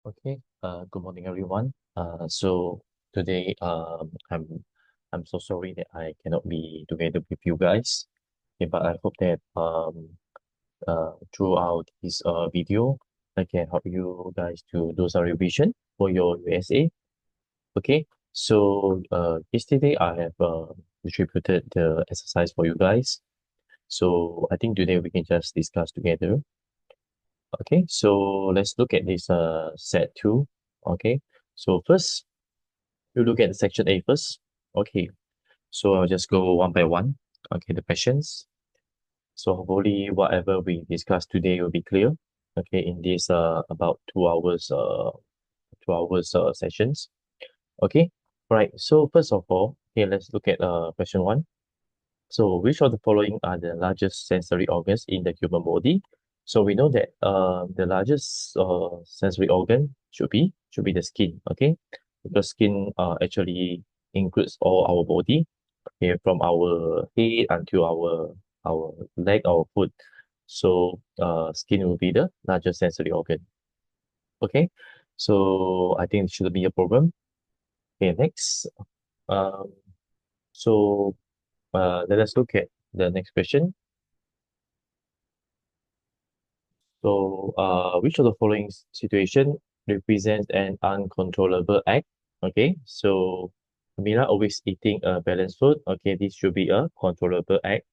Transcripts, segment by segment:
Okay. Good morning, everyone. So today, I'm so sorry that I cannot be together with you guys. Okay, but I hope that throughout this video, I can help you guys to do some revision for your USA. Okay. So yesterday I have distributed the exercise for you guys. So I think today we can just discuss together. Okay. So let's look at this set two. Okay. So first, you look at section A first. Okay, so I'll just go one by one. Okay, the questions. So hopefully whatever we discuss today will be clear. Okay, in this about 2 hours 2 hours sessions. Okay, right. So first of all, okay, let's look at question one. So which of the following are the largest sensory organs in the human body? So we know that the largest sensory organ should be the skin. Okay, because skin actually includes all our body, okay, from our head until our leg, our foot. So skin will be the largest sensory organ. Okay, so I think it shouldn't be a problem. Okay, next. Um, so let us look at the next question. So, which of the following situation represents an uncontrollable act? Okay, so Mila always eating a balanced food. Okay, this should be a controllable act.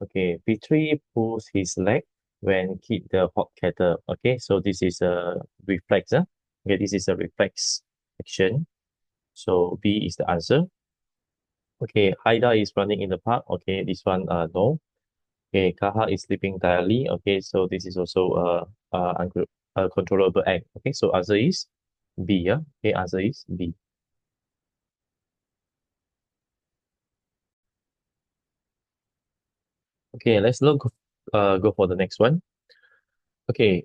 Okay, Fitri pulls his leg when hit the hot kettle. Okay, so this is a reflex. Okay, this is a reflex action. So B is the answer. Okay, Haida is running in the park. Okay, this one no. Okay, Kaha is sleeping tightly. Okay, so this is also a controllable act. Okay, so answer is B. Yeah. Okay, answer is B. Okay, let's look. Go for the next one. Okay.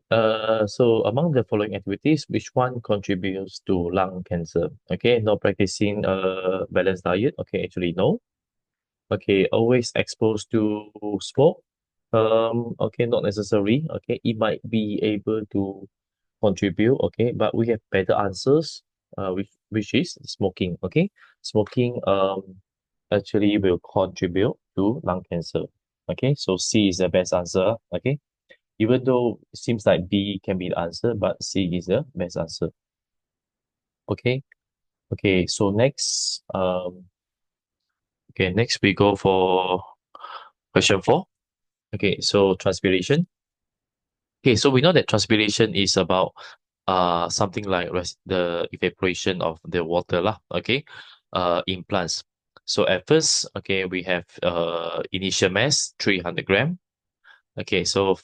So among the following activities, which one contributes to lung cancer? Okay, not practicing a balanced diet. Okay, actually no. Okay, always exposed to smoke. Okay, not necessary. Okay, it might be able to contribute, okay, but we have better answers, which is smoking. Okay, smoking actually will contribute to lung cancer. Okay, so C is the best answer. Okay, even though it seems like B can be the answer, but C is the best answer. Okay, okay, so next we go for question four. Okay, so transpiration. Okay, so we know that transpiration is about something like the evaporation of the water lah, okay, in plants. So at first, okay, we have initial mass 300 gram. Okay, so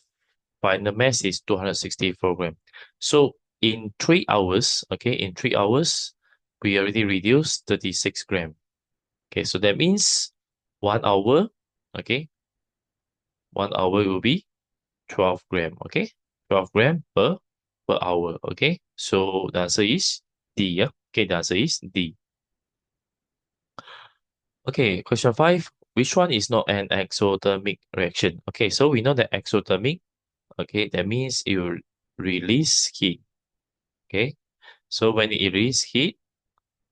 final mass is 264 gram. So in 3 hours, okay, in 3 hours, we already reduced 36 gram. Okay, so that means 1 hour, okay, 1 hour will be 12 gram, okay? 12 gram per hour, okay? So the answer is D, yeah? Okay, the answer is D. Okay, question five. Which one is not an exothermic reaction? Okay, so we know that exothermic, okay, that means it will release heat, okay? So when it release heat,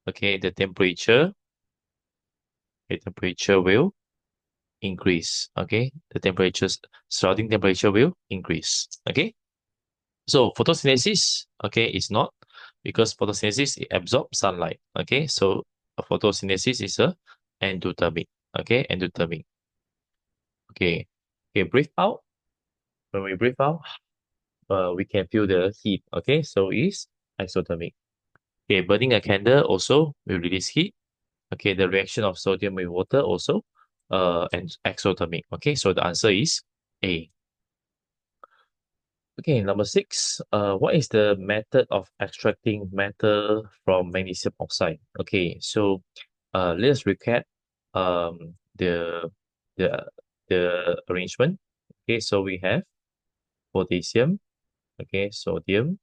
okay, the temperature will increase, okay? Surrounding temperature will increase, okay? So photosynthesis, okay, is not because photosynthesis it absorbs sunlight. Okay, so a photosynthesis is a endothermic. Okay, endothermic. Okay, okay, breathe out. When we breathe out, we can feel the heat. Okay, so it's isothermic. Okay, burning a candle also will release heat. Okay, the reaction of sodium with water also and exothermic. Okay, so the answer is A. Okay, number six. What is the method of extracting metal from magnesium oxide? Okay, so let's recap the the the arrangement. Okay, so we have potassium, okay, sodium,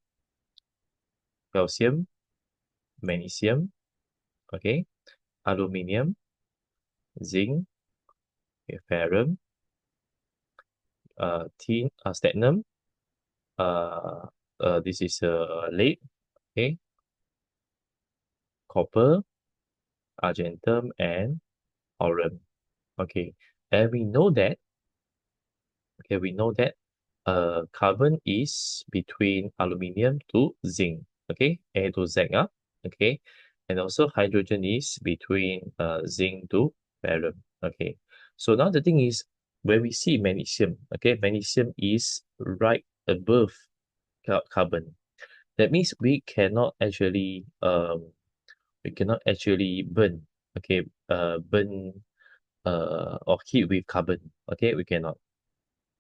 calcium, magnesium, okay, aluminium, zinc, okay, ferrum, tin, stannum, uh, this is lead, Okay, copper, argentum, and aurum. Okay, and we know that, okay, we know that carbon is between aluminium to zinc. Okay, A to Z. Okay, and also hydrogen is between zinc to barium. Okay, so now the thing is, when we see magnesium, okay, magnesium is right above carbon. That means we cannot actually burn, okay, burn or heat with carbon. Okay, we cannot.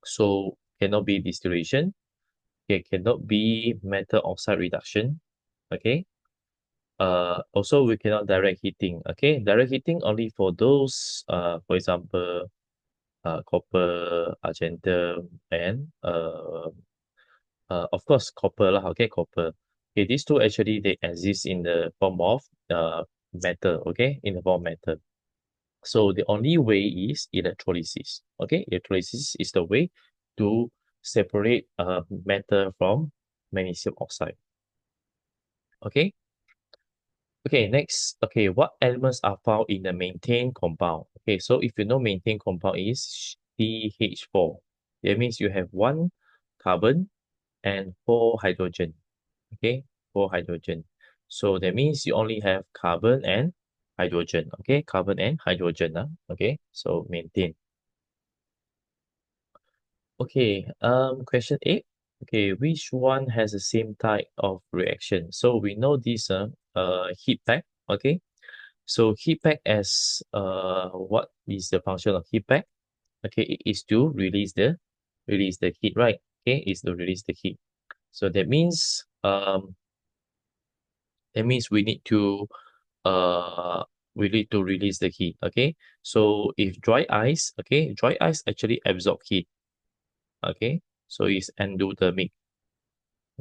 So cannot be distillation. Okay, cannot be metal oxide reduction. Okay. Also we cannot direct heating. Okay, direct heating only for those for example copper, argentum, and of course copper lah. Okay, copper. Okay, these two actually they exist in the form of metal. Okay, in the form of metal. So the only way is electrolysis. Okay, electrolysis is the way to separate metal from magnesium oxide. Okay. Okay, next. Okay, what elements are found in the maintained compound? Okay, so if you know maintained compound is CH4, that means you have one carbon and four hydrogen. Okay, four hydrogen. So that means you only have carbon and hydrogen. Okay, carbon and hydrogen. Okay, so maintain. Okay, question 8. Okay, which one has the same type of reaction? So we know this heat pack. Okay, so heat pack as what is the function of heat pack? Okay, it is to release the heat, right? Okay, is to release the heat. So that means we need to release the heat. Okay, so if dry ice, okay, dry ice actually absorb heat. Okay, so it's endothermic.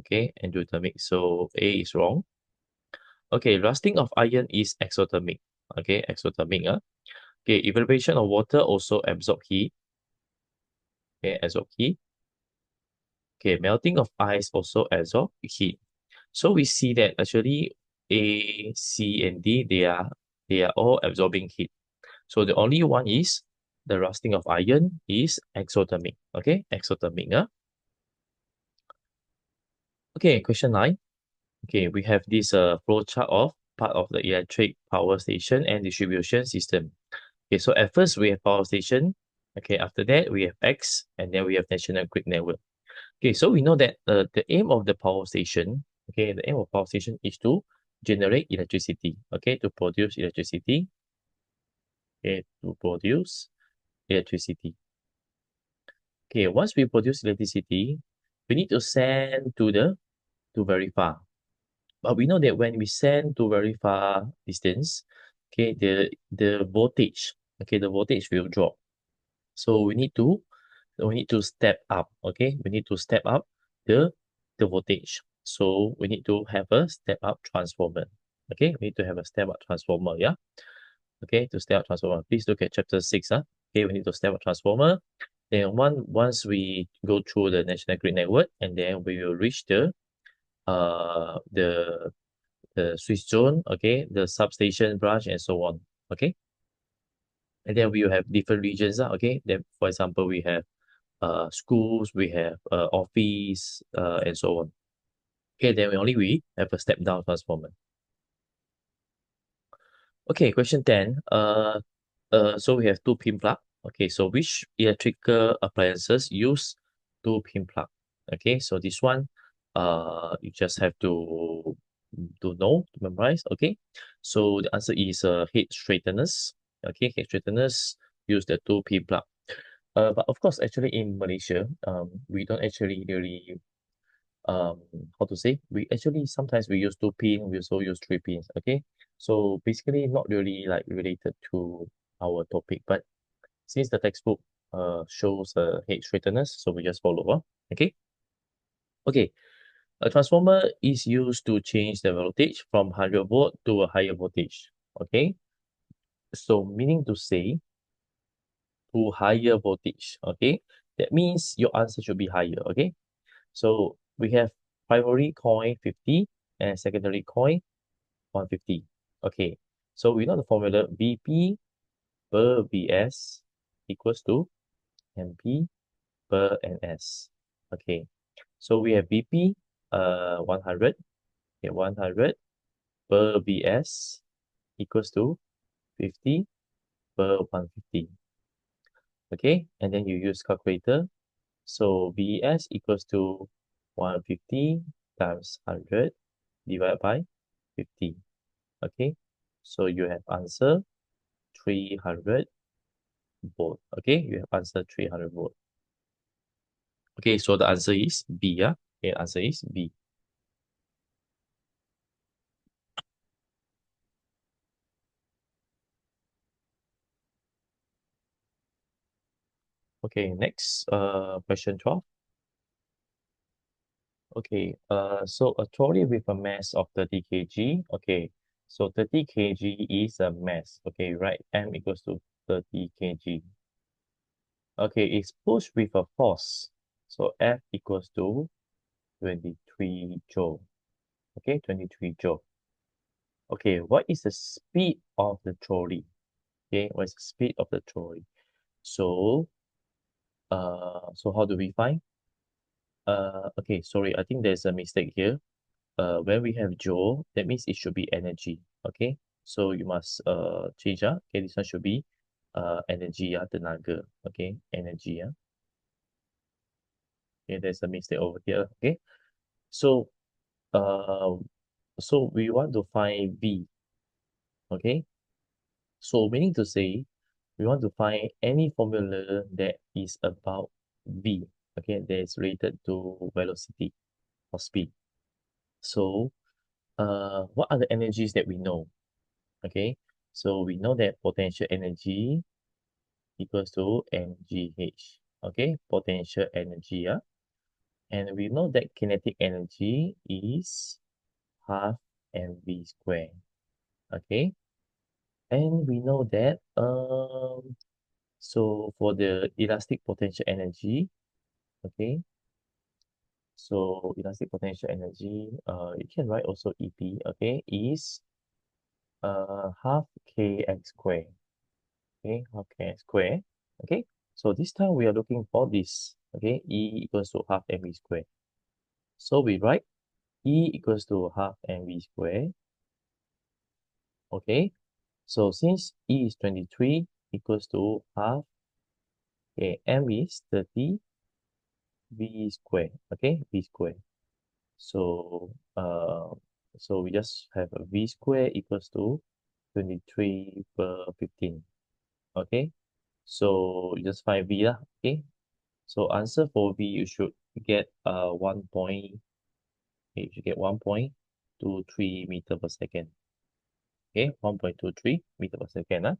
Okay, endothermic. So A is wrong. Okay, rusting of iron is exothermic. Okay, exothermic. Okay, evaporation of water also absorb heat. Okay, absorb heat. Okay, melting of ice also absorb heat. So we see that actually A, C, and D, they are all absorbing heat. So the only one is the rusting of iron is exothermic. Okay, exothermic. Okay, question 9. Okay, we have this flow chart of part of the electric power station and distribution system. Okay, so at first we have power station. Okay, after that we have X, and then we have national grid network. Okay, so we know that the aim of the power station, okay, the aim of power station is to generate electricity. Okay, to produce electricity. Okay, to produce electricity. Okay, once we produce electricity, we need to send to very far. But we know that when we send to very far distance, okay, the voltage, okay, the voltage will drop. So we need to step up. Okay, we need to step up the voltage. So we need to have a step up transformer. Okay, we need to have a step up transformer. Yeah. Okay, to step up transformer. Please look at chapter 6. Okay, we need to step up transformer. Then once we go through the national grid network, and then we will reach uh the the switch zone, okay, the substation branch, and so on. Okay, and then we will have different regions. Okay, then for example, we have schools, we have office, and so on. Okay, then we have a step down transformer. Okay, question 10. So we have two pin plug. Okay, so which electrical appliances use two pin plug? Okay, so this one, you just have to memorize. Okay, so the answer is head straighteners. Okay, head straighteners use the two pin plug. But of course, actually in Malaysia, we don't actually really um how to say, we actually sometimes we use two pin, we also use three pins. Okay, so basically not really like related to our topic, but since the textbook shows head straighteners, so we just follow. Okay. Okay, a transformer is used to change the voltage from 100 volt to a higher voltage. Okay, so meaning to say to higher voltage. Okay, that means your answer should be higher. Okay, so we have primary coil 50, and secondary coil 150. Okay, so we know the formula Vp per Vs equals to Mp per Ns. Okay, so we have Vp 100, okay, 100 per Vs equals to 50 per 150. Okay, and then you use calculator. So Vs equals to 150 times 100 divided by 50. Okay, so you have answer 300 volt. Okay, you have answer 300 volt. Okay, so the answer is B. Yeah, okay, answer is B. Okay, next, question 12. Okay, so a trolley with a mass of 30 kg. Okay, so 30 kg is a mass. Okay, right? M equals to 30 kg. Okay, it's pushed with a force. So F equals to 23 joule. Okay, 23 joule. Okay, what is the speed of the trolley? Okay, what is the speed of the trolley? So, so how do we find? Okay, sorry, I think there's a mistake here. When we have joule, that means it should be energy. Okay, so you must change. Okay, this one should be energy, tenaga. Okay, energy. Okay, there's a mistake over here. Okay, so uh, so we want to find V. Okay, so meaning to say we want to find any formula that is about V. Okay, that is related to velocity or speed. So what are the energies that we know? Okay, so we know that potential energy equals to mgh. Okay, potential energy. And we know that kinetic energy is half mv square. Okay, and we know that so for the elastic potential energy, okay, so elastic potential energy, you can write also EP, okay, is half kx square. Okay, half kx square. Okay, so this time we are looking for this. Okay, E equals to half mv square. So we write E equals to half mv square. Okay, so since E is 23 equals to half, okay, m is 30 v square. Okay, v square. So so we just have a v square equals to 23 per 15. Okay, so you just find v lah. Okay, so answer for v you should get 1 point, okay, you should get 1.23 meter per second. Okay, 1.23 meter per second.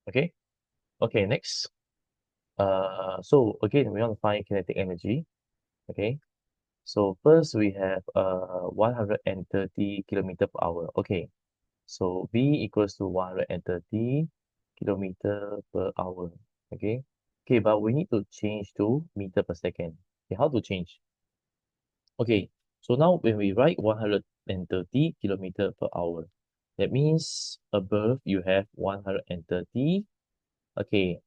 Okay, okay, next. So again, we want to find kinetic energy. Okay, so first we have 130 kilometer per hour. Okay, so V equals to 130 kilometer per hour. Okay, okay, but we need to change to meter per second. Okay, how to change? Okay, so now when we write 130 kilometer per hour, that means above you have 130. Okay,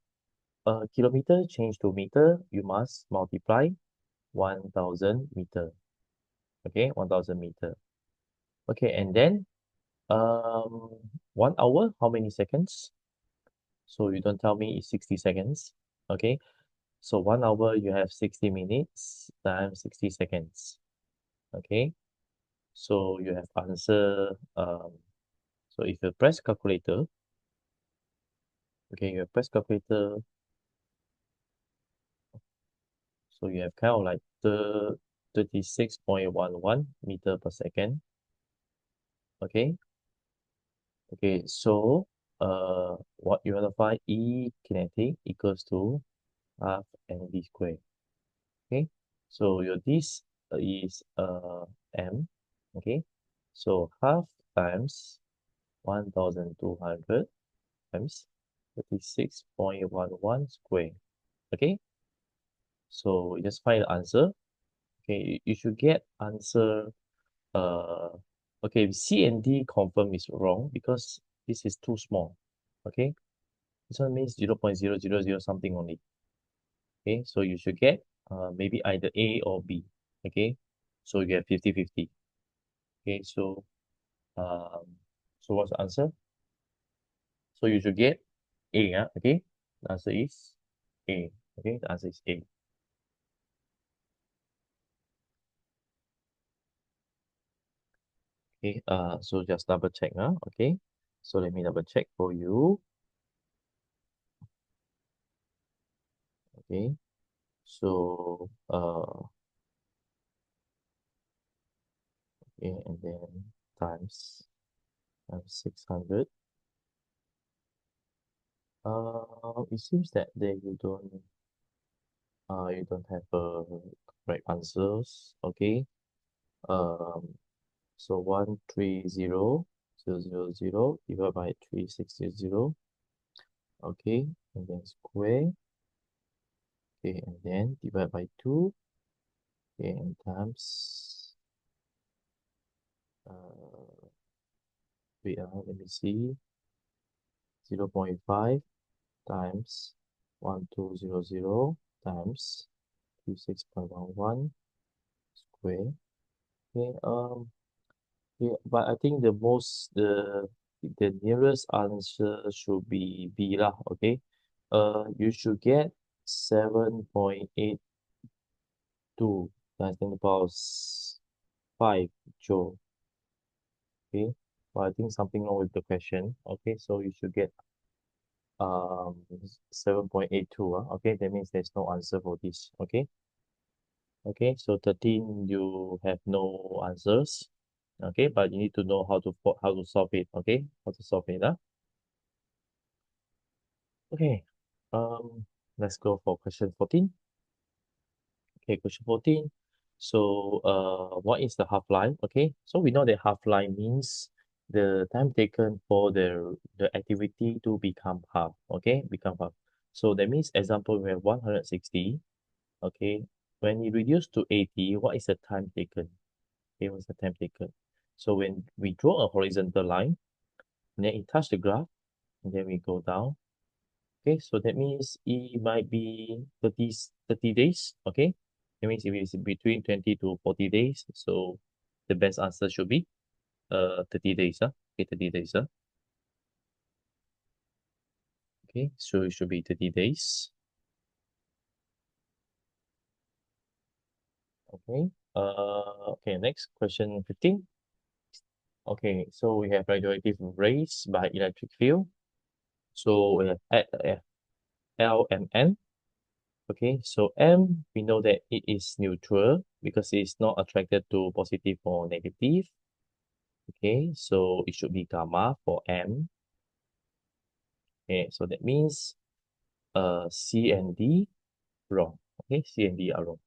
kilometer change to meter, you must multiply 1000 meter. Okay, 1000 meter. Okay, and then 1 hour, how many seconds? So you don't tell me it's 60 seconds. Okay, so 1 hour you have 60 minutes times 60 seconds. Okay, so you have answer. So if you press calculator, okay, you press calculator, so you have kind of like the 36.11 meter per second. Okay, okay, so what you want to find E kinetic equals to half mv square. Okay, so your this is m. Okay, so half times 1200 times 36.11 square. Okay, So you just find the answer. Okay, you should get answer. Uh, okay, C and D confirm is wrong because this is too small. Okay, this one means 0.000 something only. Okay, so you should get maybe either A or B. Okay, so you get 50-50. Okay, um, so what's the answer? So you should get A, yeah? Okay, the answer is A. Okay, the answer is A. Okay, so just double check, okay. So let me double check for you. Okay, so okay, and then times 600. It seems that there you don't have correct answers. Okay. Um, so 130,000 divided by 3600. Okay, and then square. Okay, and then divide by 2. Okay, and times uh wait, let me see. 0.5 times 1200 times 26.11 square. Okay, yeah, but I think the nearest answer should be B lah, okay? You should get 7.82 times 10 to the power 5 joule, okay? But I think something wrong with the question, okay? So you should get 7.82, okay? That means there's no answer for this, okay? Okay, so 13 you have no answers, okay? But you need to know how to solve it, okay? How to solve it, Okay, let's go for question 14. Okay, question 14. So, what is the half-life? Okay, so we know that half-life means the time taken for the activity to become half. Okay, become half. So that means, example, we have 160. Okay, when you reduce to 80, what is the time taken? Okay, what's the time taken? So when we draw a horizontal line, and then it touch the graph, and then we go down. Okay, so that means it might be 30 days. Okay, that means if it's between 20 to 40 days, so the best answer should be 30 days. Okay, 30 days. Okay, so it should be 30 days. Okay, okay, next question 15. Okay, so we have radioactive rays by electric field. So we have L and N. Okay, so M, we know that it is neutral because it's not attracted to positive or negative. Okay, so it should be gamma for M. Okay, so that means C and D wrong. Okay, C and D are wrong.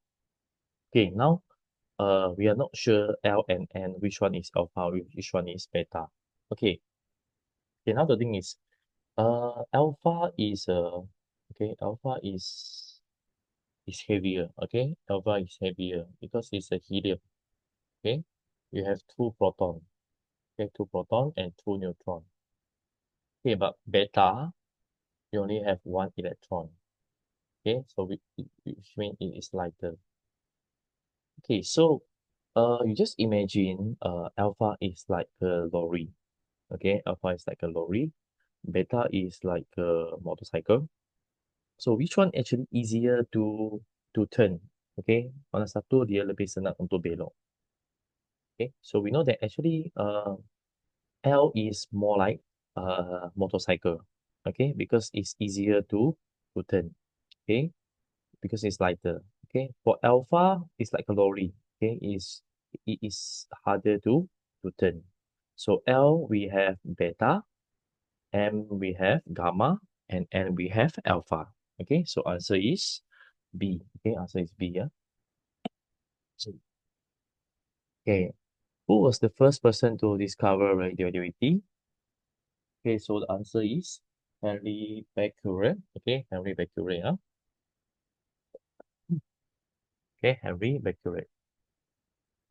Okay, now we are not sure L and N which one is alpha, which one is beta. Okay, okay, now the thing is alpha is alpha is heavier. Okay, alpha is heavier because it's a helium. Okay, you have two proton. Okay, two proton and two neutron. Okay, but beta you only have one electron. Okay, so which means it is lighter. Okay, so you just imagine alpha is like a lorry. Okay, alpha is like a lorry, beta is like a motorcycle. So which one actually easier to turn? Okay, mana satu dia lebih senang untuk belok. Okay, so we know that actually L is more like motorcycle. Okay, because it's easier to turn. Okay, because it's lighter. Okay, for alpha, it's like a lorry. Okay, it is harder to turn. So L we have beta, M we have gamma, and N we have alpha. Okay, so answer is B. Okay, answer is B. Yeah. Okay, who was the first person to discover radioactivity? Okay, so the answer is Henry Becquerel. Okay, Henry Becquerel. Okay, Henry Becquerel.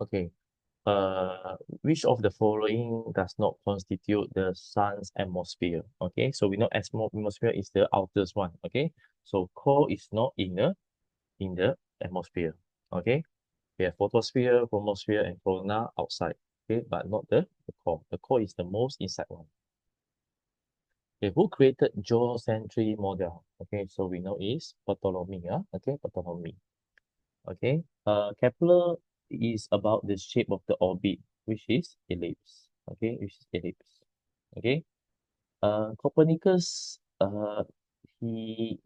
Okay. Which of the following does not constitute the sun's atmosphere? Okay, so we know atmosphere is the outer one. Okay, so core is not in the atmosphere. Okay, we have photosphere, chromosphere, and corona outside. Okay, but not the core. The core is the most inside one. Okay, who created geocentric model? Okay, so we know is Ptolemy. Okay, Ptolemy. Okay, Kepler is about the shape of the orbit, which is ellipse. Okay, which is ellipse. Okay, Copernicus, he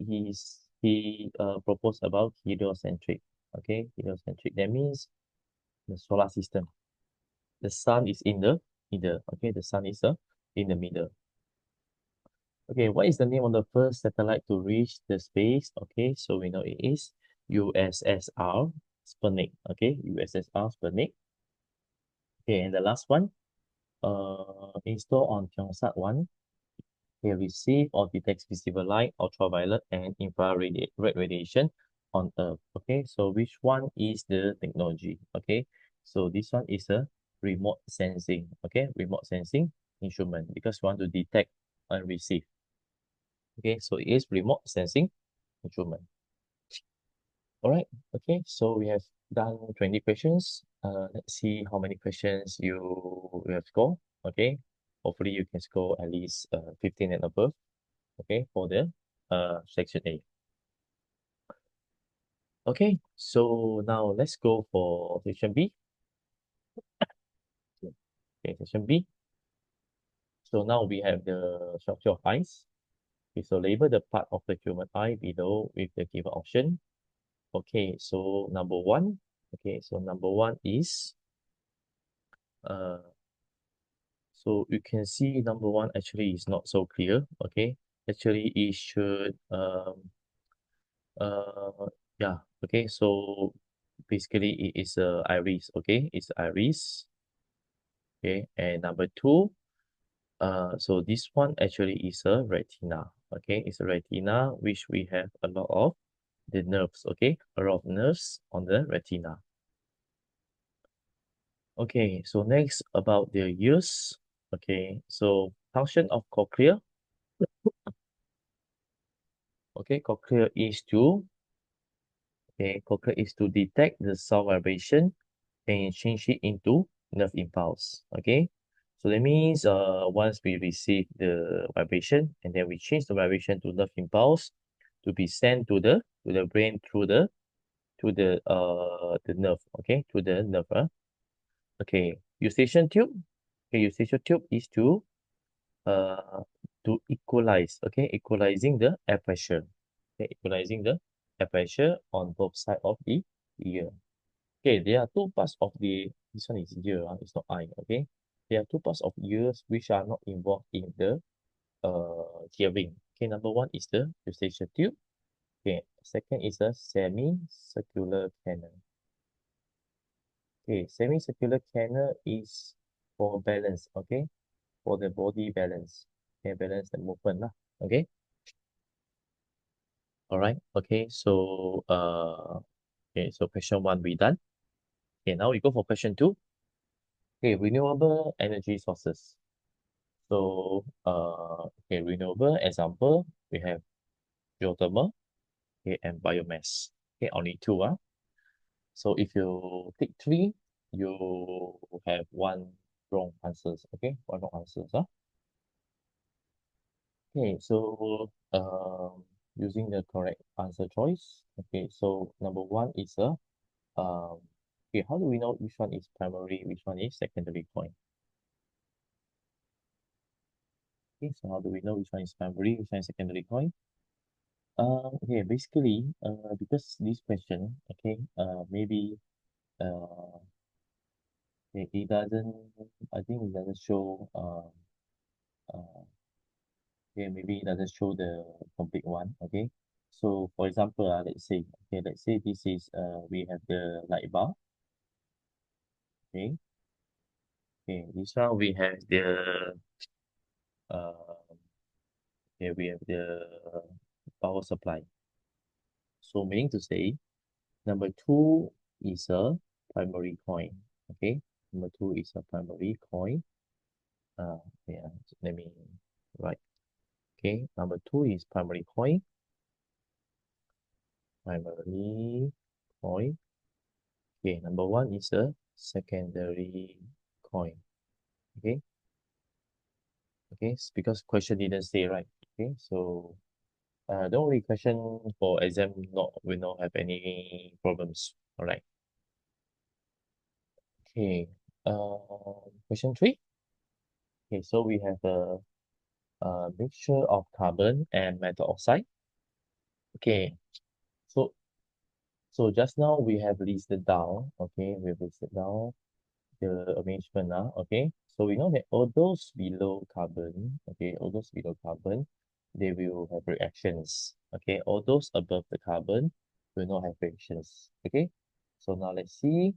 proposed about heliocentric. Okay, heliocentric. That means the solar system. The sun is in the middle. Okay, the sun is in the middle. Okay, what is the name of the first satellite to reach the space? Okay, so we know it is USSR Sputnik. Okay, USSR Sputnik. Okay, and the last one, installed on Pyeongsan 1, they receive or detects visible light, ultraviolet, and infrared radiation on Earth. Okay, so which one is the technology? Okay, so this one is a remote sensing. Okay, remote sensing instrument because we want to detect and receive. Okay, so it is remote sensing instrument. All right. Okay. So we have done 20 questions. Let's see how many questions you have scored. Okay. Hopefully you can score at least 15 and above. Okay, for the section A. Okay. So now let's go for section B. Okay, section B. So now we have the structure of eyes. Okay, so label the part of the human eye below with the given option. Okay, so number one. Okay, so number one is uh so you can see number one actually is not so clear. Okay, actually it should uh yeah. Okay, so basically it is a iris. Okay, it's iris. Okay, and number two, so this one actually is a retina. Okay, it's a retina which we have a lot of the nerves. Okay, a lot of nerves on the retina. Okay, so next about the ears. Okay, so function of cochlea. Okay, cochlea is to detect the sound vibration and change it into nerve impulse. Okay, so that means once we receive the vibration and then we change the vibration to nerve impulse to be sent to the brain through the nerve. Okay, to the nerve. Okay, eustachian tube. Okay, eustachian tube is uh to equalize. Okay, equalizing the air pressure. Okay, equalizing the air pressure on both sides of the ear. Okay, there are two parts of this one is ear, it's not eye. Okay, there are two parts of ears which are not involved in the hearing. Okay, number one is the eustachian tube. Okay, second is a semicircular canal. Okay, semicircular canal is for balance. Okay, for the body balance. Okay, balance the movement lah. Okay, all right. Okay, so question one we done. Okay, now we go for question two. Okay, renewable energy sources. So, okay, renewable example, we have geothermal, okay, and biomass. Okay, only two. So if you take three, you have one wrong answers. Okay, one wrong answers. Okay, so using the correct answer choice. Okay, so number one is okay, how do we know which one is primary, which one is secondary coin? Okay, so how do we know which one is primary, which one is secondary coin? Okay, basically, because this question, okay, maybe, uh, it doesn't, I think it doesn't show, uh, okay, maybe it doesn't show the complete one, okay. So, for example, let's say this is, we have the light bulb, okay. Okay, this one we have uh, okay, we have the power supply. So, meaning to say, number two is a primary coin. Okay. Number two is a primary coin. Yeah, let me write. Okay. Number two is primary coin. Primary coin. Okay. Number one is a secondary coin. Okay. Okay. Because question didn't say right. Okay. So don't worry, question for exam not will not have any problems. All right. Okay. Question three. Okay, so we have a mixture of carbon and metal oxide. Okay, so just now we have listed down. Okay, we've listed down the arrangement now. Okay, so we know that all those below carbon. Okay, all those below carbon, they will have reactions. Okay, all those above the carbon will not have reactions. Okay, so now let's see.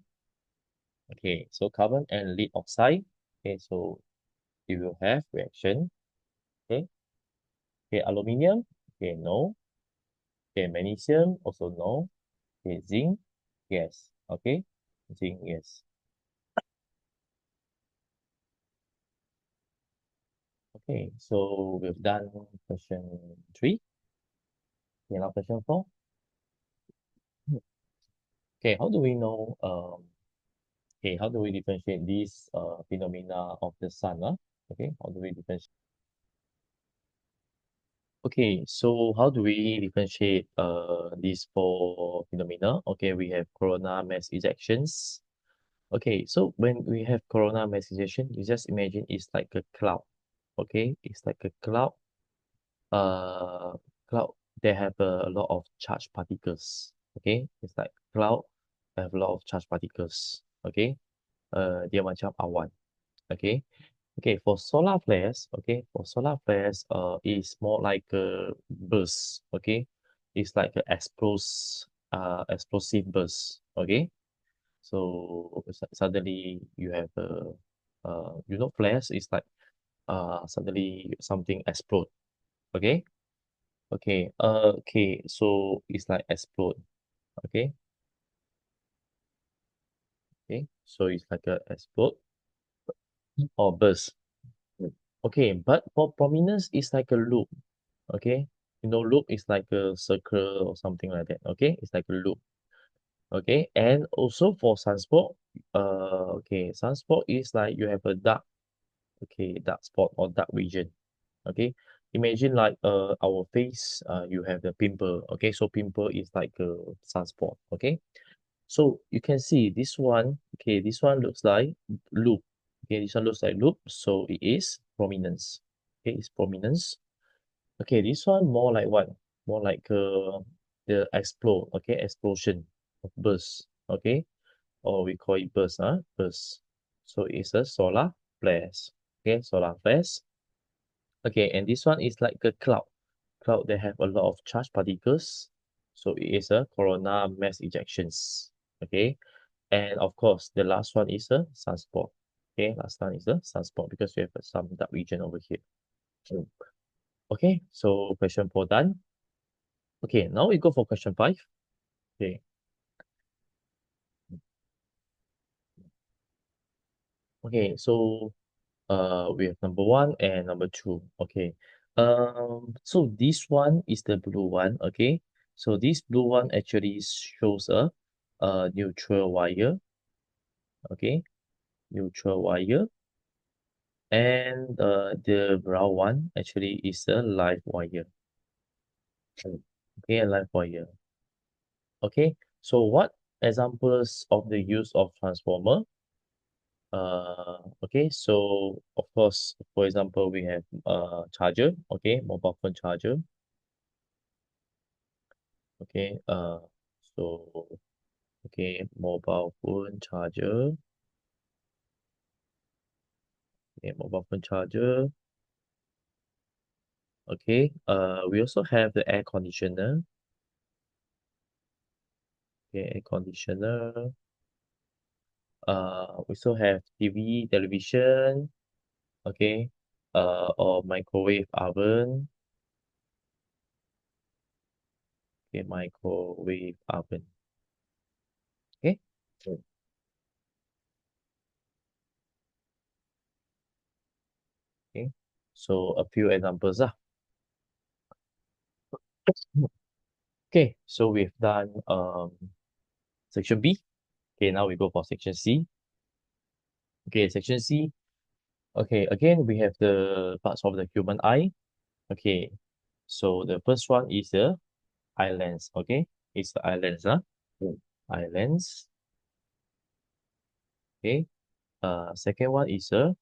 Okay, so carbon and lead oxide. Okay, so it will have reaction. Okay, okay, aluminium. Okay, no. Okay, magnesium also no. Okay, zinc, yes. Okay, zinc, yes. Okay, so we've done question three. Okay, now question four. Okay, how do we know? Okay, how do we differentiate these phenomena of the sun? Okay, how do we differentiate? Okay, so how do we differentiate these four phenomena? Okay, we have corona mass ejections. Okay, so when we have corona mass ejection, you just imagine it's like a cloud. Okay, it's like a uh cloud they have a lot of charged particles. Okay, it's like cloud have a lot of charged particles. Okay, dia macam awan. Okay, okay, for solar flares. Okay, for solar flares is more like a burst. Okay, it's like a explosive burst. Okay, so suddenly you have a flares is like suddenly something explode. Okay, okay, okay, so it's like explode. Okay, okay, so it's like a explode or burst. Okay, but for prominence, it's like a loop. Okay, loop is like a circle or something like that. Okay, it's like a loop. Okay, and also for sunspot, okay, sunspot is like you have a dark, okay, dark spot or dark region. Okay, imagine like our face, you have the pimple. Okay, so pimple is like a sunspot. Okay, so you can see this one. Okay, this one looks like loop. Okay, this one looks like loop, so it is prominence. Okay, it's prominence. Okay, this one more like what? More like the explode. Okay, explosion of burst. Okay, or we call it burst. Burst. So it's a solar flares. Okay, solar flares. Okay, and this one is like a cloud. Cloud that have a lot of charged particles. So it is a corona mass ejections. Okay, and of course the last one is a sunspot. Okay, last one is a sunspot because we have some dark region over here. Mm. Okay, so question 4 done. Okay, now we go for question 5. Okay, okay, so we have number one and number two. Okay, so this one is the blue one. Okay, so this blue one actually shows a neutral wire. Okay, neutral wire, and the brown one actually is a live wire. Okay, a live wire. Okay, so what examples of the use of transformer? Okay, so of course, for example, we have charger. Okay, mobile phone charger. Okay, so okay, mobile phone charger. Okay, mobile phone charger. Okay, we also have the air conditioner. Okay, air conditioner. We also have TV, television. Okay, or microwave oven. Okay, microwave oven. Okay. Mm. Okay. So a few examples. Okay, so we've done section B. Okay, now we go for section C. Okay, section C. Okay, again we have the parts of the human eye. Okay, so the first one is the eye lens. Okay, it's the eye lens. Mm. Eye lens. Okay. Second one is a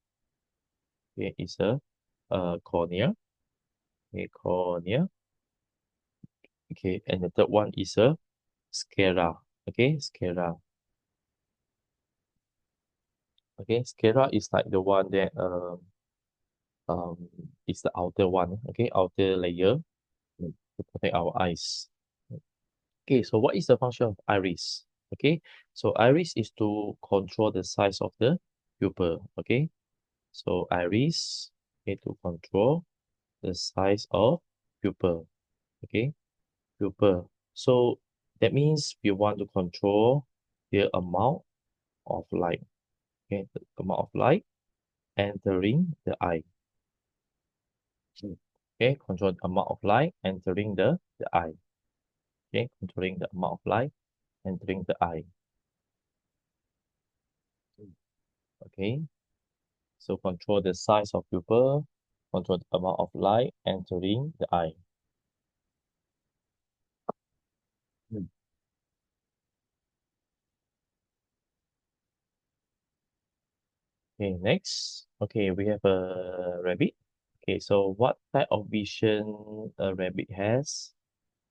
cornea. Okay, cornea. Okay, and the third one is a sclera. Okay, sclera. Okay, sclera is like the one that um is the outer one. Okay, outer layer to protect our eyes. Okay, so what is the function of iris? Okay, so iris is to control the size of the pupil. Okay, so iris, okay, to control the size of pupil. Okay, pupil. So that means we want to control the amount of light. Okay, the amount of light entering the eye. Okay, control the amount of light entering the eye. Okay, controlling the amount of light entering the eye. Okay, so control the size of pupil, control the amount of light entering the eye. Mm. Okay, next. Okay, we have a rabbit. Okay, so what type of vision a rabbit has?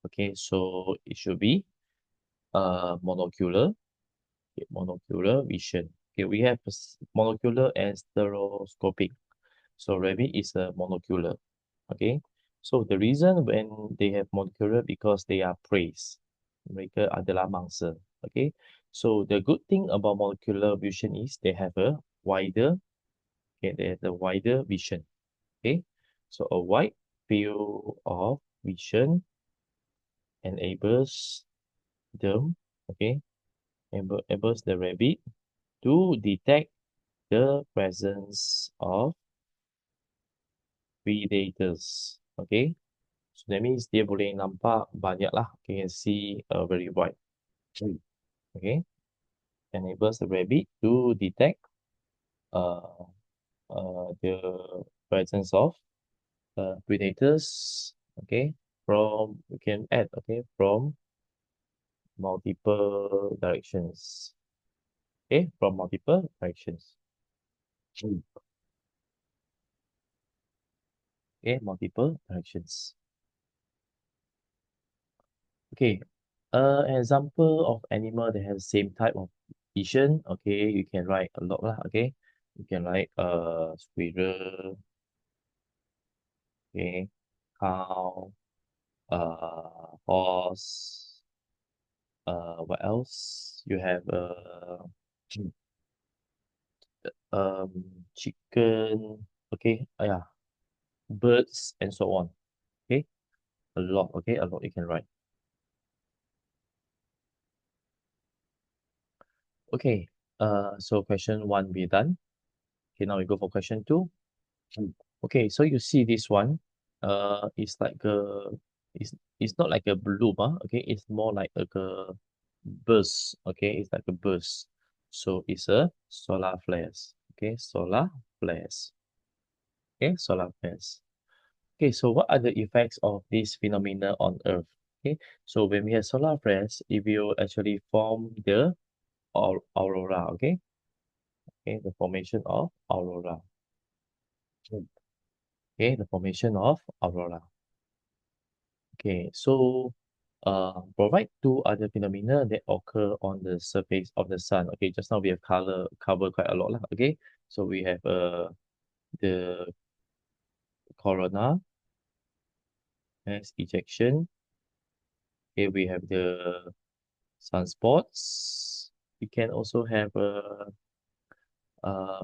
Okay, so it should be monocular. Okay, monocular vision. Okay, we have monocular and stereoscopic. So rabbit is a monocular. Okay, so the reason when they have monocular because they are preys. Mereka adalah mangsa. Okay, so the good thing about monocular vision is they have a wider, okay, they have a wider vision. Okay, so a wide field of vision enables them, okay, enables the rabbit to detect the presence of predators. Okay, so that means dia boleh nampak banyak lah. Okay, can see very wide. Okay, enables the rabbit to detect uh, the presence of predators. Okay, from we can add, okay, from multiple directions. Okay, from multiple directions. Okay, multiple directions. Okay, an example of animal that has same type of vision. Okay, you can write a lot lah. Okay, you can write squirrel. Okay, cow, horse. What else? You have chicken. Okay, yeah, birds and so on. Okay, a lot. Okay, a lot you can write. Okay, so question one be done. Okay, now we go for question two. Okay, so you see this one, it's like a, it's it's not like a bloom, okay, it's more like a burst, okay, it's like a burst. So it's a solar flares, okay, solar flares, okay, solar flares. Okay, so what are the effects of this phenomena on Earth? Okay, so when we have solar flares, it will actually form the aurora, okay, okay, the formation of aurora, okay, the formation of aurora. Okay, so provide two other phenomena that occur on the surface of the sun. Okay, just now we have cover quite a lot lah. Okay, so we have the corona as ejection. Okay, we have the sunspots. We can also have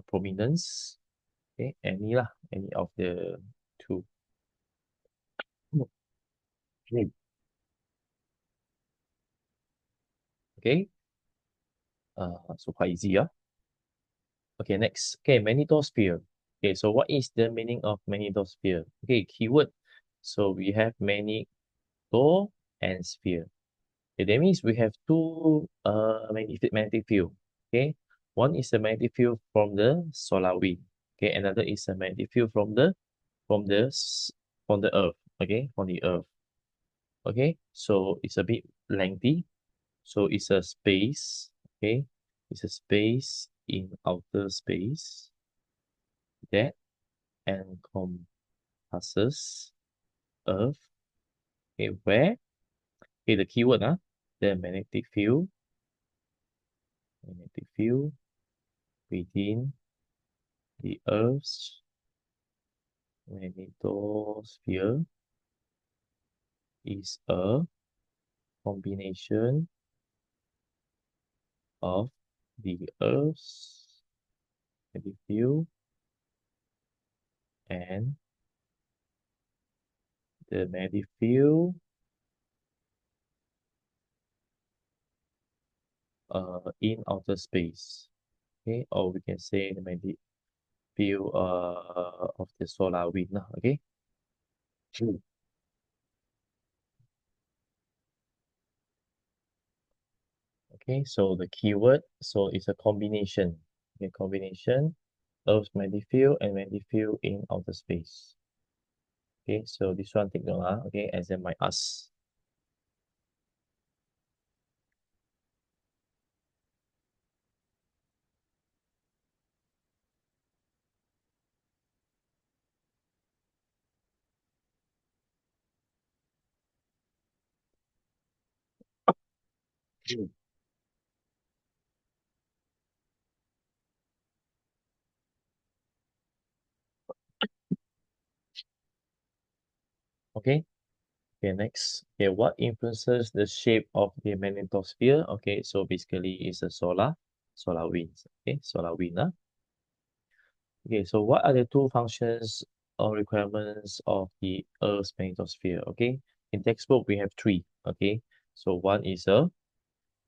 prominence. Okay, any of the two. Okay, So quite easy, yeah. Okay, next. Okay, magnetosphere. Okay, so what is the meaning of magnetosphere? Okay, keyword. So we have magneto and sphere. Okay, that means we have two magnetic field. Okay, one is a magnetic field from the solar wind. Okay, another is a magnetic field from the s- from the earth. Okay, from the earth. Okay, so it's a bit lengthy. So it's a space. Okay, it's a space in outer space that encompasses Earth. Okay, where? Okay, the keyword, the magnetic field within the Earth's magnetosphere is a combination of the Earth's magnetic field and the magnetic field in outer space. Okay, or we can say the magnetic field of the solar wind. Okay. Mm. Okay, so the keyword, so it's a combination. Okay, combination of magnetic field and magnetic field in outer space. Okay, so this one take note, okay, exam might ask. Mm. Okay, okay, next. Okay, what influences the shape of the magnetosphere? Okay, so basically it's a solar winds. Okay, solar wind. Okay, so what are the two functions or requirements of the Earth's magnetosphere? Okay, in textbook we have three. Okay, so one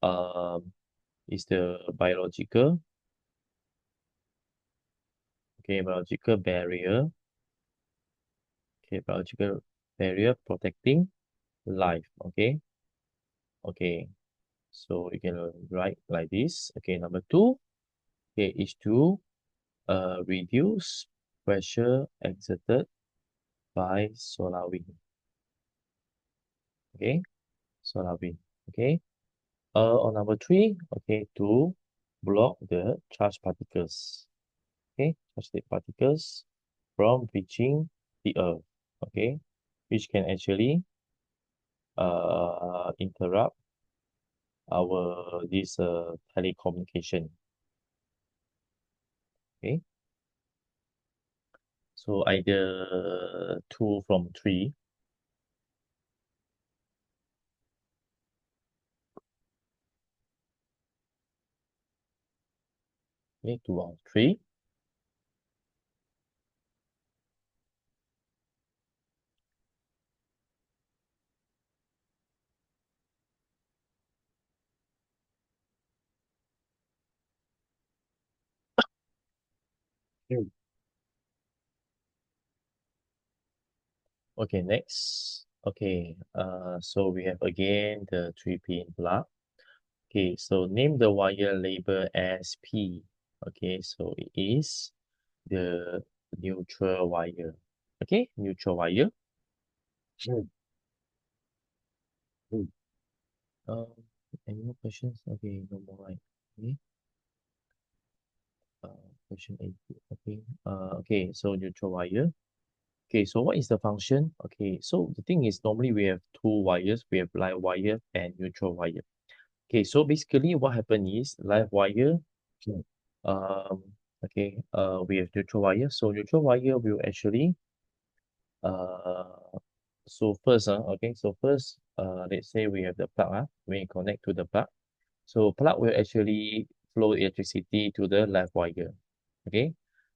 um is the biological barrier. Okay, biological barrier protecting life. Okay, okay. So you can write like this. Okay, number two, okay, is to reduce pressure exerted by solar wind. Okay, solar wind. Okay. On number three, okay, to block the charged particles. Okay, charged particles from reaching the Earth. Okay, which can actually interrupt our this telecommunication. Okay, so either two from three. Okay, two out of three. Mm. Okay, next. Okay, so we have again the three-pin plug. Okay, so name the wire label as P. Okay, so it is the neutral wire. Okay, neutral wire. Mm. Mm. Um, any more questions? Okay, no more, right? Okay. Question 8. Okay. Okay, so neutral wire. Okay, so what is the function? Okay, so the thing is normally we have two wires. We have live wire and neutral wire. Okay, so basically what happened is live wire. Mm. Um, okay, we have neutral wire. So neutral wire will actually uh so first okay, so first let's say we have the plug we connect to the plug. So plug will actually flow electricity to the live wire. Okay,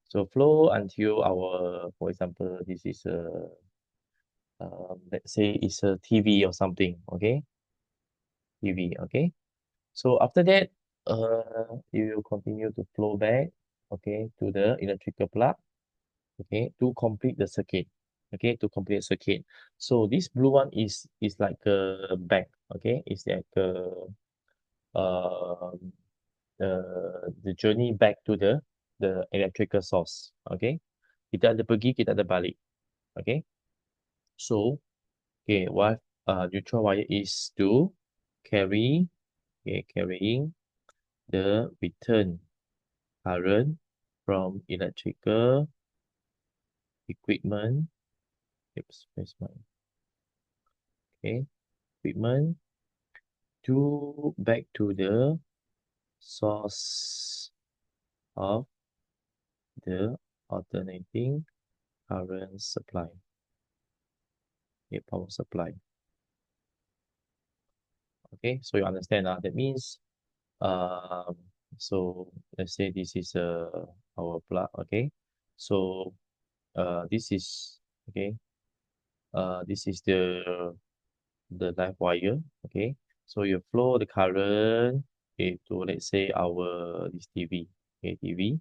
so flow until our, for example, this is a let's say it's a TV or something. Okay, TV. Okay, so after that, you will continue to flow back, okay, to the electrical plug, okay, to complete the circuit, okay, to complete the circuit. So this blue one is like a back, okay, it's like um the journey back to the electrical source, okay. Kita ada pergi, kita ada balik, okay. So, okay, what neutral wire is to carry, okay, carrying the return current from electrical equipment. Oops, where's my okay equipment to back to the source of the alternating current supply. Okay, power supply. Okay, so you understand that means um so let's say this is our plug, okay. So this is okay, this is the live wire, okay. So you flow the current, okay, to let's say our this TV, okay, TV,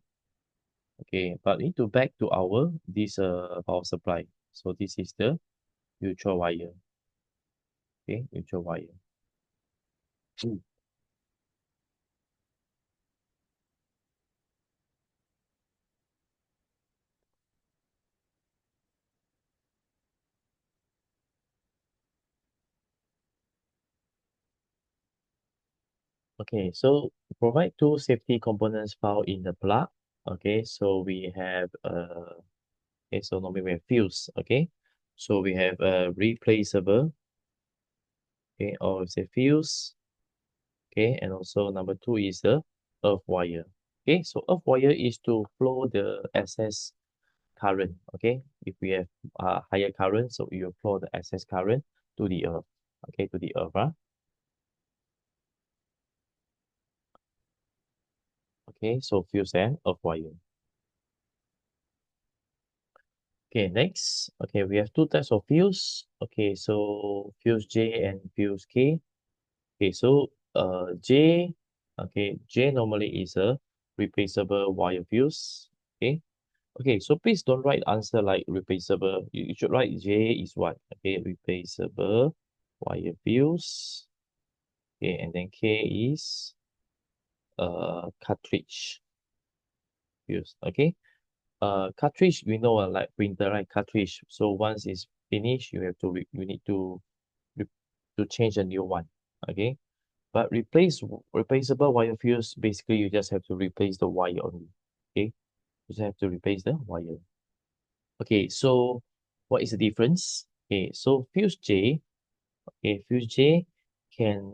okay, but need to back to our this power supply. So this is the neutral wire, okay, neutral wire. Mm. Okay, so provide two safety components found in the plug. Okay, so we have okay, so normally we have fuse, okay. So we have a replaceable, okay, or say fuse, okay, and also number two is the earth wire. Okay, so earth wire is to flow the excess current, okay. If we have higher current, so you will flow the excess current to the earth, okay, to the earth. Okay, so fuse and earth wire. Okay, next, okay, we have two types of fuse. Okay, so fuse J and fuse K. Okay, so J, okay, J normally is a replaceable wire fuse. Okay, okay, so please don't write answer like replaceable. You should write J is what? Okay, replaceable wire fuse. Okay, and then K is cartridge fuse. Okay, cartridge we know like printer, right? Cartridge. So once it's finished, you have to you need re to change a new one. Okay, but replaceable wire fuse, basically you just have to replace the wire only. Okay, you just have to replace the wire. Okay, so what is the difference? Okay, so fuse J, okay, fuse J can,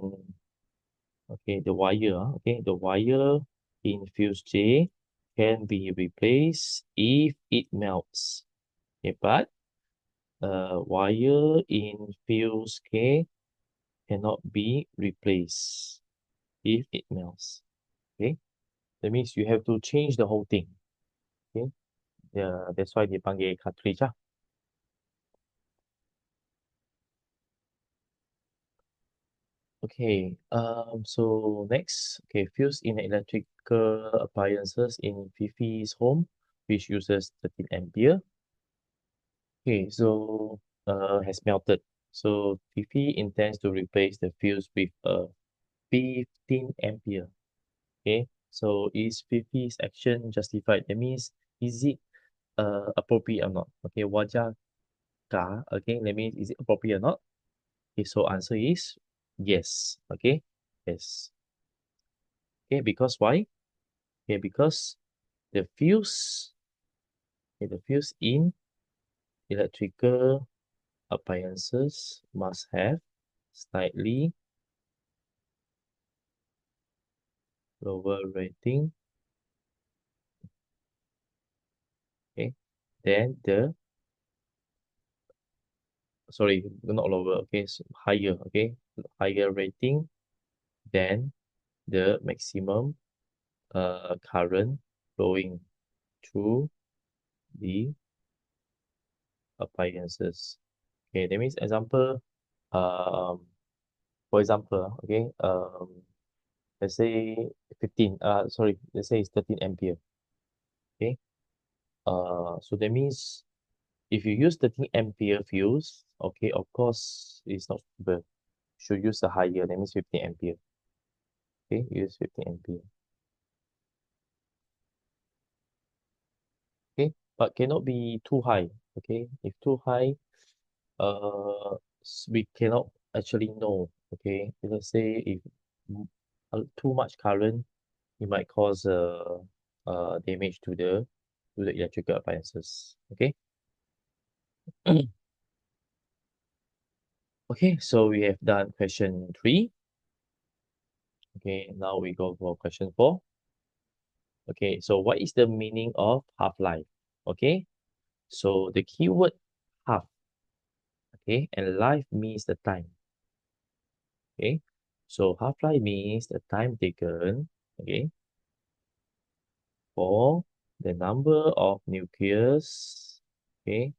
okay, the wire, okay, the wire in fuse J can be replaced if it melts. Okay, but wire in fuse K cannot be replaced if it melts. Okay, that means you have to change the whole thing. Okay, yeah, that's why dipanggil cartridge ah. Okay, so next, okay, fuse in electrical appliances in Fifi's home, which uses 13 ampere. Okay, so has melted. So Fifi intends to replace the fuse with a 15 ampere. Okay, so is Fifi's action justified? That means, is it appropriate or not? Okay, wajar kah? Okay, that means, is it appropriate or not? Okay, so answer is yes. Okay, yes. Okay, because why? Okay, because the fuse, okay, the fuse in electrical appliances must have slightly lower rating, okay, than the, sorry, not lower, okay, so higher, okay, higher rating than the maximum current flowing through the appliances. Okay, that means example, um, for example, okay, let's say 15, sorry, let's say it's 13 ampere. Okay. So that means if you use 13 ampere fuse, okay, of course it's not suitable. Should use a higher, that means 15 ampere. Okay, use 15 ampere. Okay, but cannot be too high. Okay, if too high, we cannot actually know. Okay, let's say if too much current, it might cause damage to the electrical appliances. Okay. Okay, so we have done question 3. Okay, now we go for question 4. Okay, so what is the meaning of half-life? Okay, so the keyword half, okay, and life means the time. Okay, so half-life means the time taken, okay, for the number of nucleus, okay,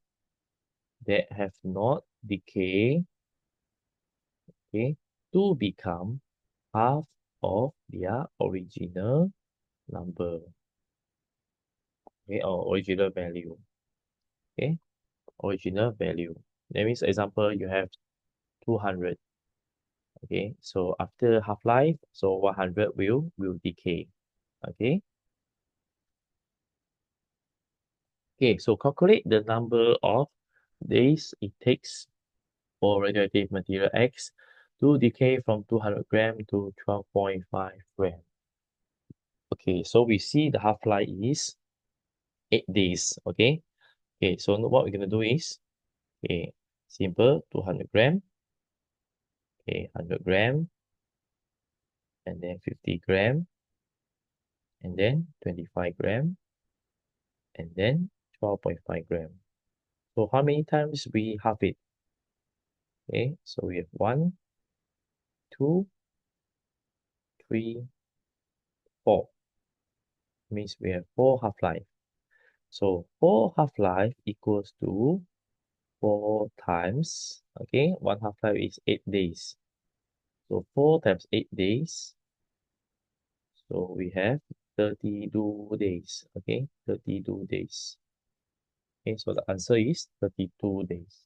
that have not decayed, okay, to become half of their original number, okay, or original value, okay, original value. That means, example, you have 200, okay, so after half-life, so 100 will decay, okay. Okay, so calculate the number of days it takes for radioactive material X to decay from 200 gram to 12.5 gram. Okay, so we see the half-life is 8 days, okay. Okay, so what we're going to do is, okay, simple, 200 gram, okay, 100 gram, and then 50 gram, and then 25 gram, and then 12.5 gram. So how many times we half it? Okay, so we have 1, 2, 3, 4. Means we have 4 half-life. So 4 half-life equals to 4 times, okay, 1 half-life is 8 days. So 4 times 8 days. So we have 32 days, okay, 32 days. Okay, so the answer is 32 days.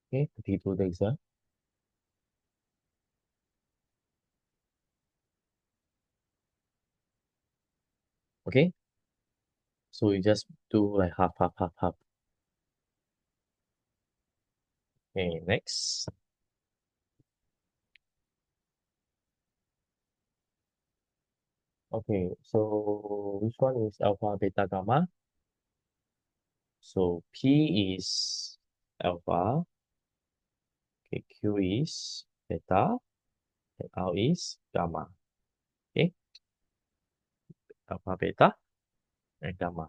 Okay, 32 days, huh? Okay, so we just do like half, half, half, half. Okay, next. Okay, so which one is alpha, beta, gamma? So P is alpha, okay, Q is beta, and R is gamma. Okay, alpha, beta, and gamma.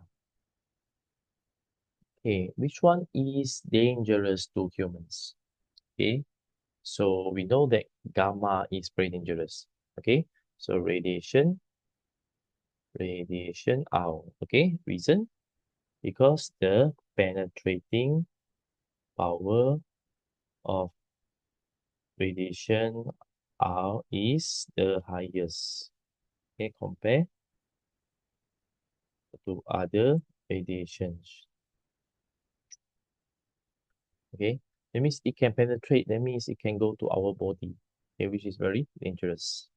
Okay, which one is dangerous to humans? Okay, so we know that gamma is very dangerous. Okay, so radiation out. Okay, reason? Because the penetrating power of radiation out is the highest. Okay, compare to other radiations. Okay, that means it can penetrate, that means it can go to our body, okay, which is very dangerous.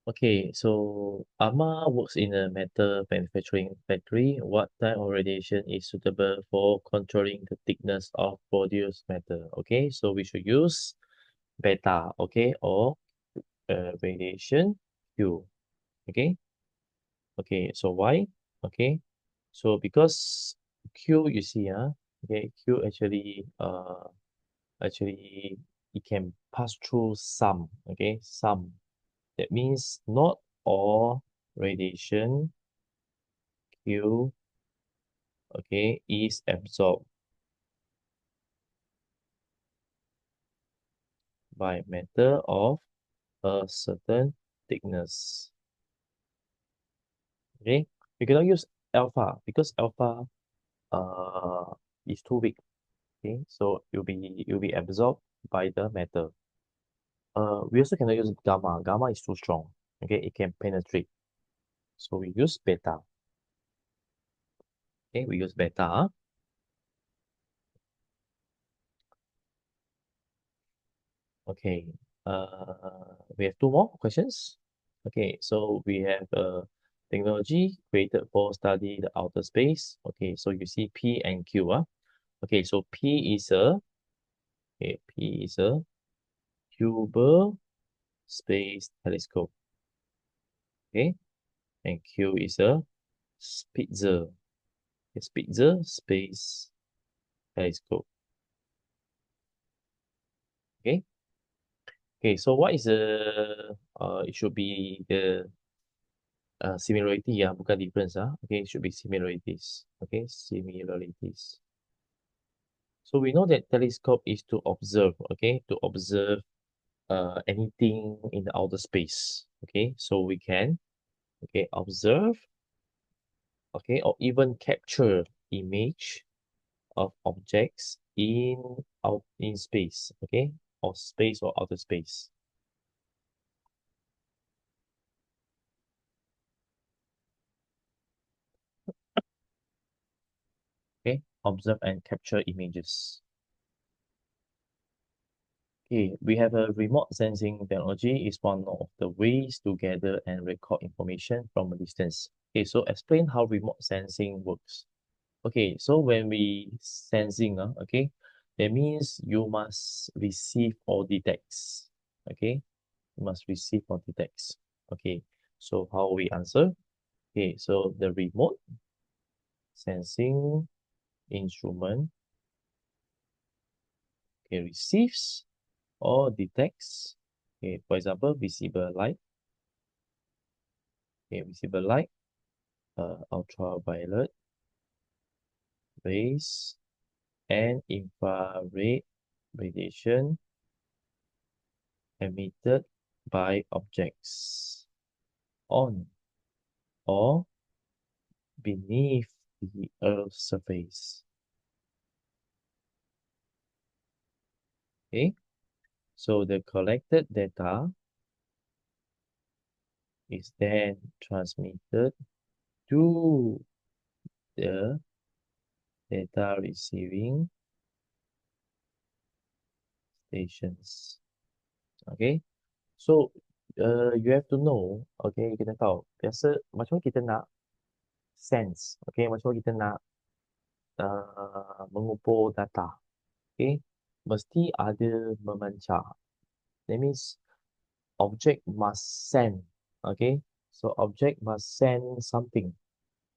Okay, so Amma works in a metal manufacturing factory. What type of radiation is suitable for controlling the thickness of produced metal? Okay, so we should use beta, okay, or radiation Q. Okay, okay, so why? Okay, so because Q, you see, okay, Q actually it can pass through some, okay, some. That means not all radiation Q, okay, is absorbed by matter of a certain thickness. Okay, you cannot use alpha because alpha uh is too weak. Okay, so it will be absorbed by the metal. We also cannot use gamma. Gamma is too strong. Okay, it can penetrate. So we use beta. Okay, we use beta. Okay. We have two more questions. Okay, so we have technology created for study the outer space. Okay, so you see P and Q. Okay, so P is a Hubble Space Telescope. Okay, and Q is a Spitzer. Spitzer Space Telescope. Okay. Okay, so what is the it should be the similarity ya, bukan difference Okay, it should be similarities. Okay, similarities. So we know that telescope is to observe, okay, to observe anything in the outer space. Okay, so we can observe, okay, or even capture image of objects in space, okay, or space or outer space. Okay, observe and capture images. Okay, we have a remote sensing technology is one of the ways to gather and record information from a distance. Okay, so explain how remote sensing works. Okay, so when we sensing, okay, that means you must receive or detects. Okay, you must receive or detects. Okay, so how we answer? Okay, so the remote sensing instrument, okay, receives or detects, okay, for example, visible light, okay, visible light, ultraviolet rays, and infrared radiation emitted by objects on or beneath the Earth's surface. Okay, so the collected data is then transmitted to the data receiving stations. Okay, so you have to know, okay, kita tahu, biasa macam mana kita nak sense, okay, macam mana kita nak mengumpul data, okay, mesti ada memancar. That means object must send, okay, so object must send something,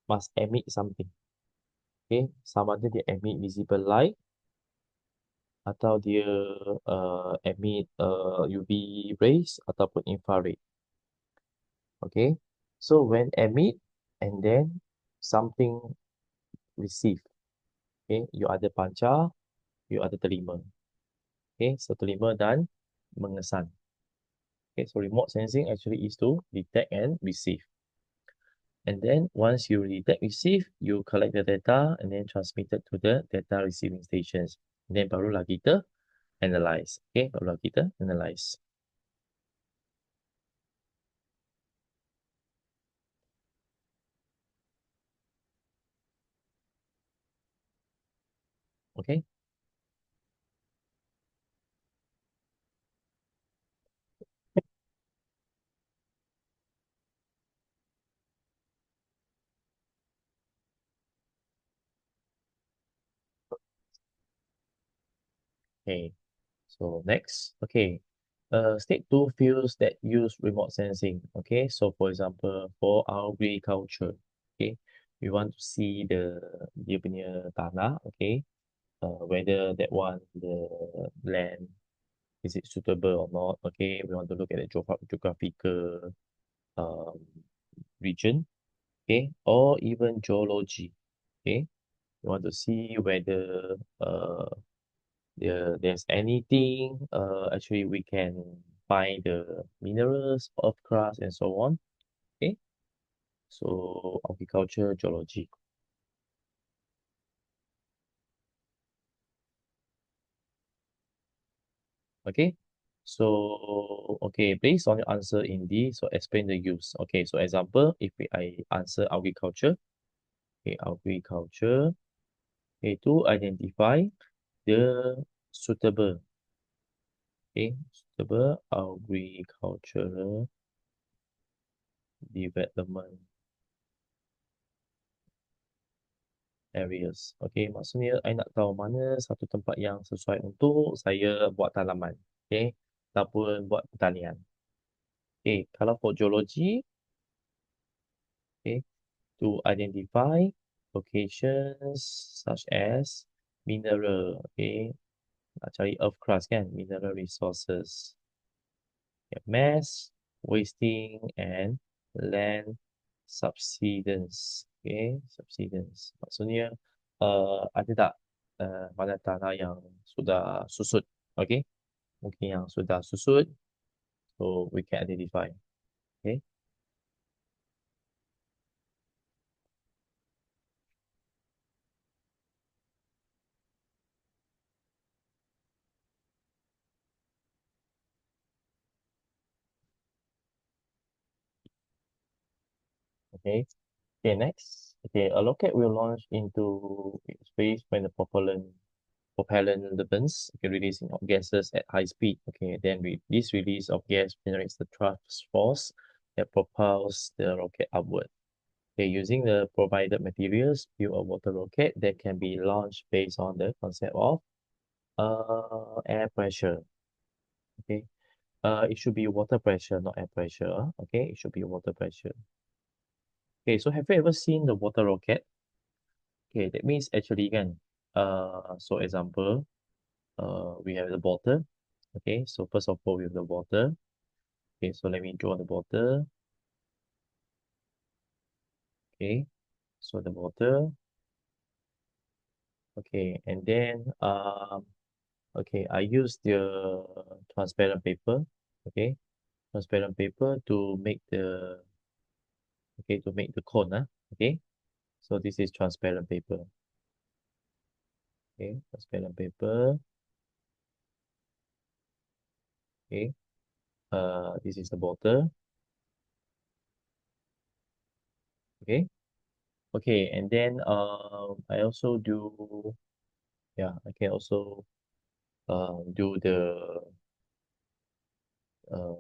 must emit something, okay, sama ada dia emit visible light atau dia emit UV rays ataupun infrared. Okay, so when emit and then something receive, okay, you ada pancar, you ada terima. Okay, so terima dan mengesan. Okay, so remote sensing actually is to detect and receive. And then once you detect, receive, you collect the data and then transmit it to the data receiving stations. And then barulah kita analyze. Okay, barulah kita analyze. Okay, okay. So next, okay. State two fields that use remote sensing. Okay, so for example, for agriculture, okay, we want to see dia punya tanah, okay, whether that one the land is it suitable or not. Okay, we want to look at the geographical um region, okay, or even geology. Okay, we want to see whether there's anything actually we can find the minerals, earth crust, and so on. Okay, so agriculture, geology. Okay, so okay, based on your answer in D, so explain the use. Okay, so example, if I answer agriculture, okay, agriculture, okay, to identify the suitable, okay, suitable agricultural development areas. Okay, maksudnya I nak tahu mana satu tempat yang sesuai untuk saya buat tanaman. Okay, ataupun buat pertanian. Okay, kalau for geology, okay, to identify locations such as mineral. Okay, nak cari earth crust kan, mineral resources. Okay, mass, wasting and land subsidence. Okay, subsidence. Maksudnya ada tak mana tanah yang sudah susut. Okay, mungkin yang sudah susut, so we can identify. Okay, okay. Okay, next. Okay, a rocket will launch into space when the propellant burns, okay, releasing of gases at high speed. Okay, then this release of gas generates the thrust force that propels the rocket upward. Okay, using the provided materials, build a water rocket that can be launched based on the concept of air pressure. Okay, it should be water pressure, not air pressure. Okay, it should be water pressure. Okay, so have you ever seen the water rocket? Okay, that means actually kan, so example, we have the bottle. Okay, so first of all, we have the bottle. Okay, so let me draw the bottle. Okay, so the bottle. Okay, and then okay, I use the transparent paper. Okay, transparent paper to make the cone. Okay, so this is transparent paper. Okay, transparent paper. Okay, this is the bottle. Okay, okay, and then I also do, yeah, I can also do the uh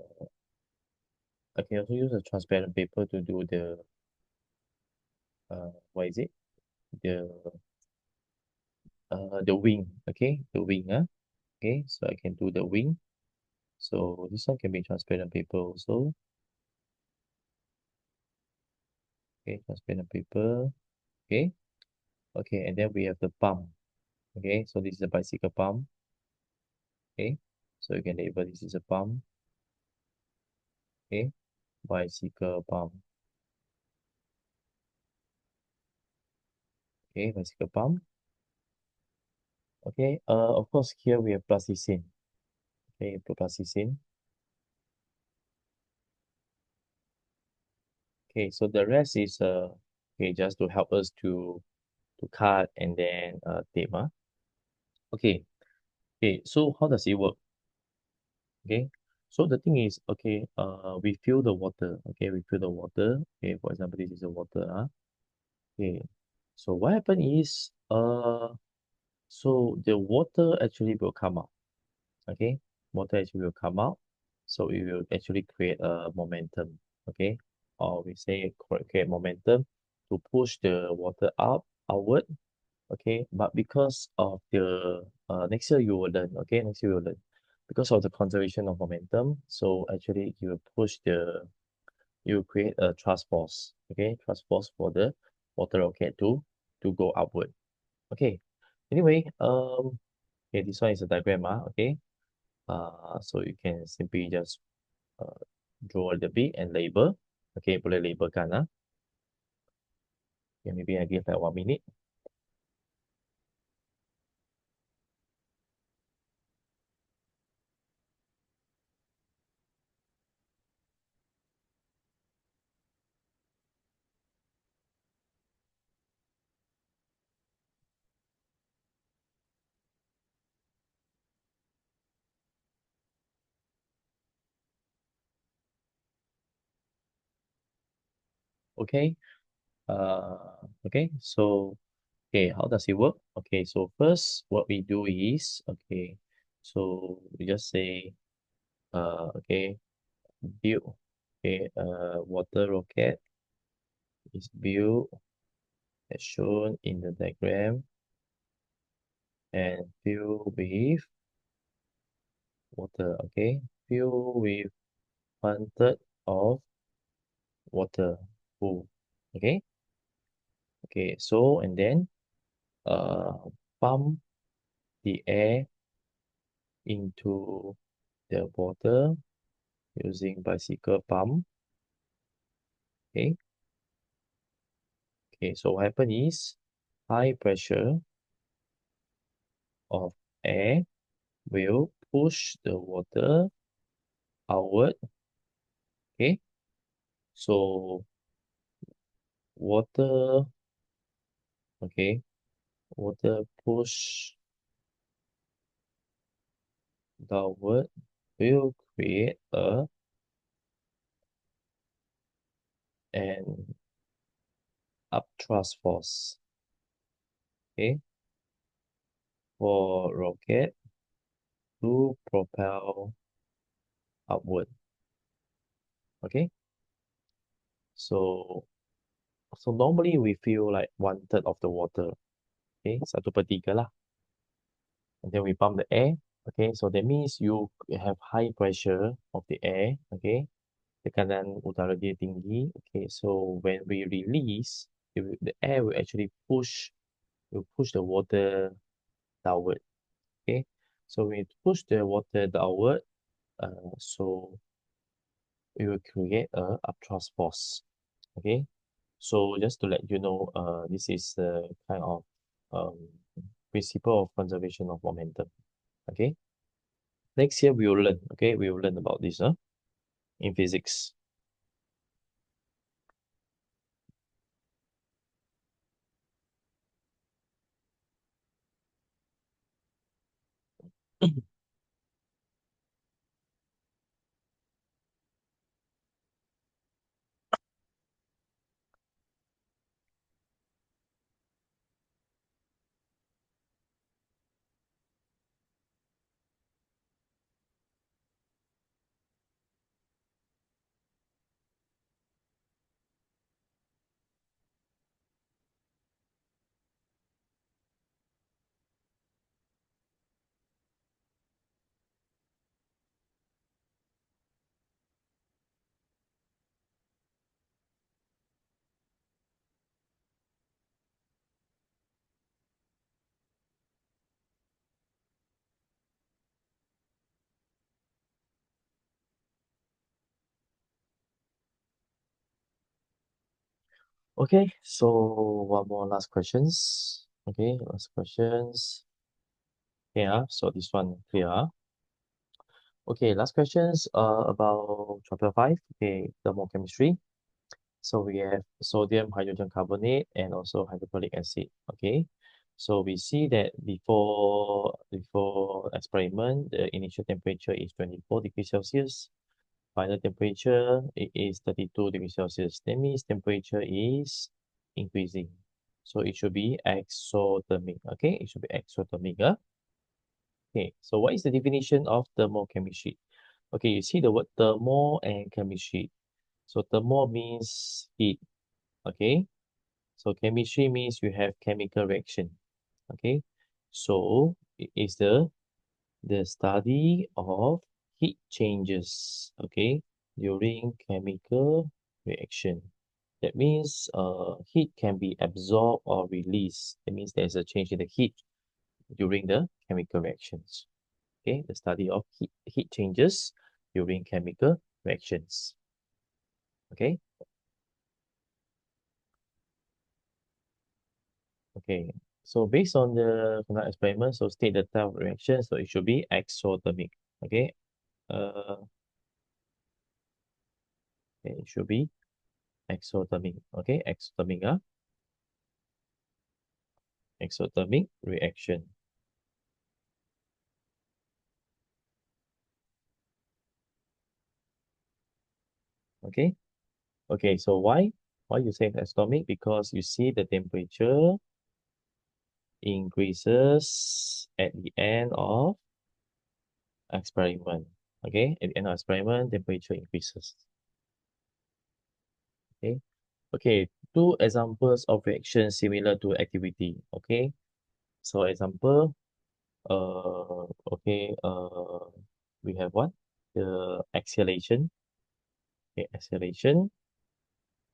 I can also use a transparent paper to do the what is it, the the wing. Okay, the wing. Okay, so I can do the wing. So this one can be transparent paper also. Okay, transparent paper. Okay, okay, and then we have the pump. Okay, so this is a bicycle pump. Okay, so you can label this is a pump. Okay, bicycle pump. Okay, bicycle pump. Okay, of course here we have plasticine. Okay, plasticine. Okay, so the rest is okay, just to help us to cut and then tape. Okay, okay, so how does it work? Okay, so the thing is, okay, we fill the water. Okay, we fill the water. Okay, for example, this is the water. Okay, so what happen is so the water actually will come out. Okay, water actually will come out, so it will actually create a momentum. Okay, or we say create momentum to push the water up outward. Okay, but because of the next year you will learn. Okay, next year you will learn because of the conservation of momentum. So actually you will push the you will create a thrust force. Okay, thrust force for the water rocket to go upward. Okay, anyway, okay, this one is a diagram. Okay, so you can simply just uh, draw a little bit and label. Okay, boleh labelkan. Okay, maybe I give like 1 minute. Okay. Okay. So, okay, how does it work? Okay, so first, what we do is, okay, so we just say, okay, build, okay, water rocket is built as shown in the diagram and fill with water, okay, fill with 1/3 of water full, okay, okay, so and then uh pump the air into the water using bicycle pump, okay, okay, so what happen is high pressure of air will push the water outward, okay, so water, okay, water push downward will create an upthrust force, okay, for rocket to propel upward, okay, so normally we feel like 1/3 of the water, okay, 1/3 lah, and then we pump the air, okay, so that means you have high pressure of the air, okay, tekanan udara dia tinggi, okay, so when we release, the air will actually will push the water downward, okay, so when it push the water downward, so it will create a upthrust force, okay, so just to let you know, this is the kind of um, principle of conservation of momentum, okay. Next year we will learn, okay, we will learn about this, in physics. Okay, so one more last questions. Okay, last questions. Yeah, so this one clear. Okay, last questions about chapter 5. Okay, thermochemistry. So we have sodium hydrogen carbonate and also hydrochloric acid. Okay, so we see that before experiment, the initial temperature is 24 degrees Celsius. Final temperature it is 32 degrees Celsius. That means temperature is increasing. So it should be exothermic. Okay, it should be exothermic. Okay, so what is the definition of thermochemistry? Okay, you see the word thermo and chemistry. So thermo means heat. Okay, so chemistry means you have chemical reaction. Okay, so it is the study of heat changes, okay, during chemical reaction. That means heat can be absorbed or released. That means there's a change in the heat during the chemical reactions. Okay, the study of heat changes during chemical reactions. Okay, okay. So based on the conduct experiment, so state the type of reaction. So it should be exothermic. Okay, uh, it should be exothermic. Okay, exothermic. Exothermic reaction. Okay. Okay. So why? Why you say atomic? Because you see the temperature increases at the end of experiment. Okay, at the end of experiment, temperature increases. Okay, okay. Two examples of reaction similar to activity. Okay, so example, okay, we have what? The acceleration, okay, acceleration,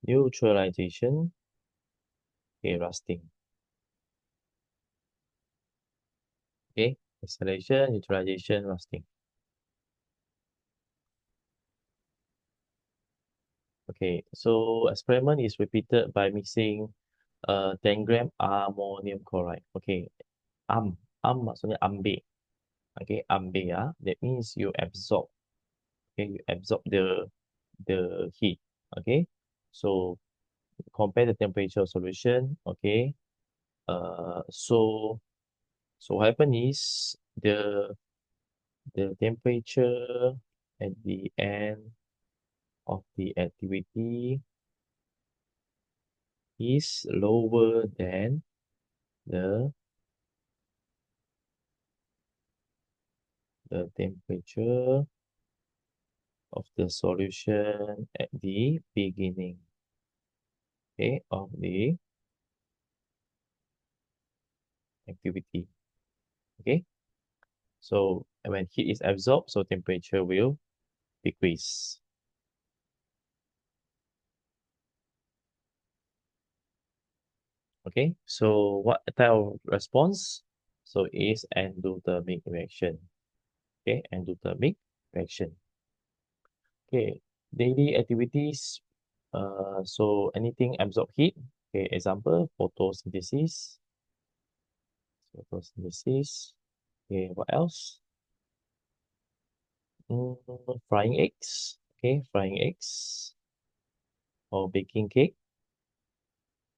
neutralization, okay, rusting. Okay, acceleration, neutralization, rusting. Okay, so experiment is repeated by mixing 10 gram ammonium chloride. Okay, maksudnya ambil. Okay, ambil ya. That means you absorb. Okay, you absorb the heat. Okay, so compare the temperature of solution. Okay, so what happen is the temperature at the end of the activity is lower than the the temperature of the solution at the beginning, okay, of the activity. Okay, so when heat is absorbed, so temperature will decrease. Okay, so what type of response? So is endothermic reaction. Okay, endothermic reaction. Okay, daily activities. So anything absorb heat. Okay, example photosynthesis. Photosynthesis. Okay, what else? Frying eggs. Okay, frying eggs or baking cake.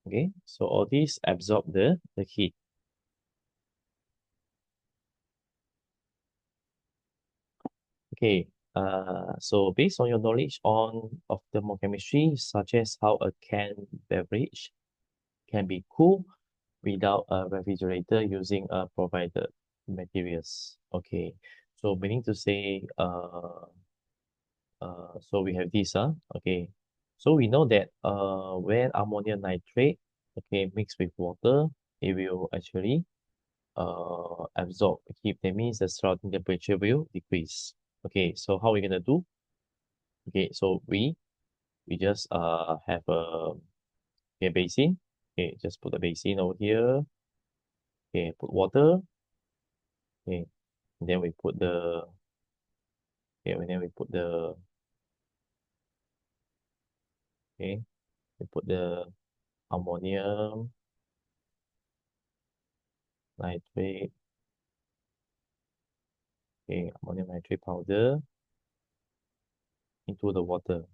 Okay, so all these absorb the heat. Okay, so based on your knowledge of thermochemistry, suggest how a canned beverage can be cooled without a refrigerator using a provided materials. Okay, so meaning to say, so we have this, okay. So we know that when ammonium nitrate, okay, mixed with water, it will actually absorb heat. That means the surrounding temperature will decrease. Okay, so how are we gonna do? Okay, so we just have a basin. Okay, just put the basin over here. Okay, put water. Okay, and then we put the okay, and then we put the okay, we put the ammonium nitrate. Okay, ammonium nitrate powder into the water.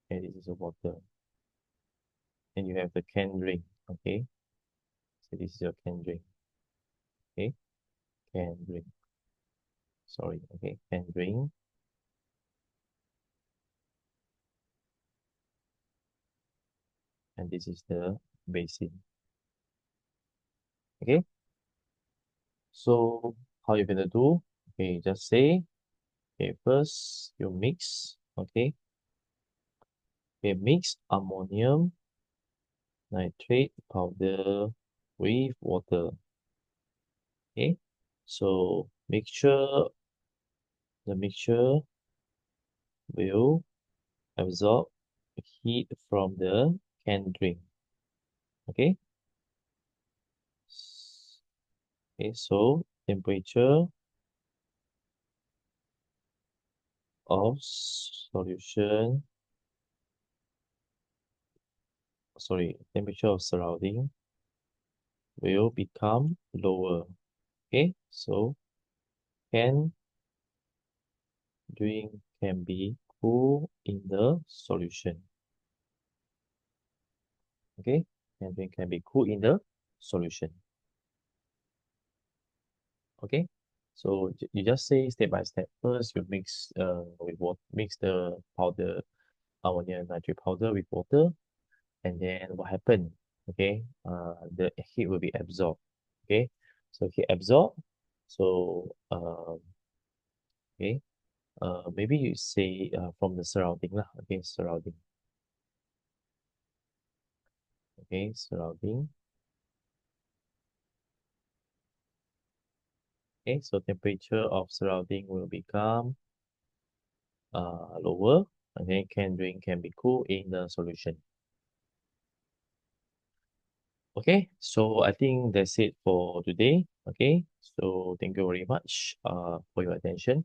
Okay, this is the water. And you have the canned drink. Okay, so this is your canned drink. Okay, canned drink. Sorry. Okay, canned drink. And this is the basin. Okay, so how you gonna do? Okay, just say, okay, first you mix. Okay, okay, mix ammonium nitrate powder with water. Okay, so make sure the mixture will absorb heat from the canned drink. Okay, okay, so temperature of solution, sorry, temperature of surrounding will become lower. Okay, so can drink can be cool in the solution. Okay, can drink can be cool in the solution. Okay, so you just say step by step. First, you mix with water, mix the powder ammonium nitrate powder with water. and then what happened? Okay, the heat will be absorbed. Okay, so heat absorbed. So okay, maybe you say from the surrounding lah. Okay, surrounding. Okay, surrounding. Okay, so temperature of surrounding will become lower. Okay, can drink can be cool in the solution. Okay, so I think that's it for today. Okay, so thank you very much for your attention.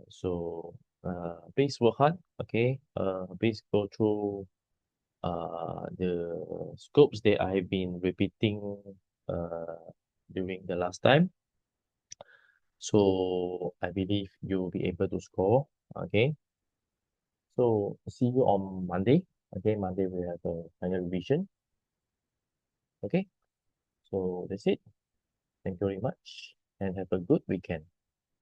So please work hard. Okay, please go through the scopes that I have been repeating uh, during the last time. So I believe you'll be able to score. Okay, so see you on Monday. Okay, Monday we have a final revision. Okay, so that's it. Thank you very much and have a good weekend.